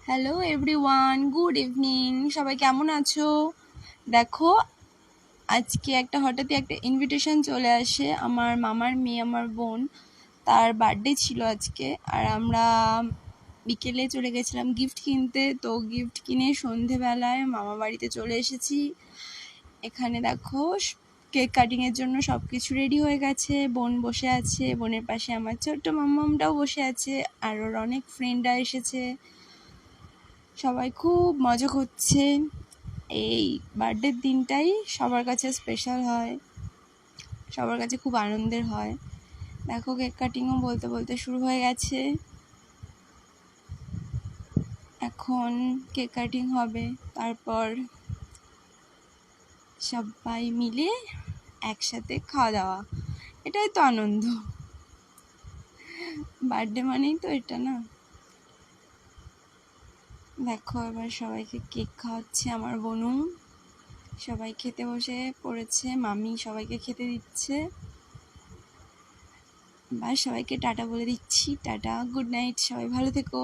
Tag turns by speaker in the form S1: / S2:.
S1: Hello everyone, good evening. সবাই কেমন আছো? দেখো, আজকে হঠাৎই একটা ইনভিটেশন চলে আসে। আমার মামার মেয়ে, আমার বোন, তার বার্থডে ছিল আজকে। আর আমরা বিকেলে চলে গেছিলাম গিফট কিনতে। তো গিফট কিনে সন্ধেবেলায় মামা বাড়িতে চলে এসেছি। এখানে দেখো, কেক কাটিংয়ের জন্য সব কিছু রেডি হয়ে গেছে। বোন বসে আছে, বোনের পাশে আমার ছোট্ট মাম্মামটাও বসে আছে, আর ওর অনেক ফ্রেন্ডরা এসেছে। সবাই খুব মজা করছে। এই বার্থডের দিনটাই সবার কাছে স্পেশাল হয়, সবার কাছে খুব আনন্দের হয়। দেখো, কেক কাটিংও বলতে বলতে শুরু হয়ে গেছে। এখন কেক কাটিং হবে, তারপর সবাই মিলে একসাথে খাওয়া দাওয়া। এটাই তো আনন্দ, বার্থডে মানেই তো এটা, না? দেখো, এবার সবাইকে কেক খাওয়াচ্ছে আমার বোনু। সবাই খেতে বসে পড়েছে, মামি সবাইকে খেতে দিচ্ছে। বাই, সবাইকে টাটা বলে দিচ্ছি। টাটা, গুড নাইট, সবাই ভালো থেকো।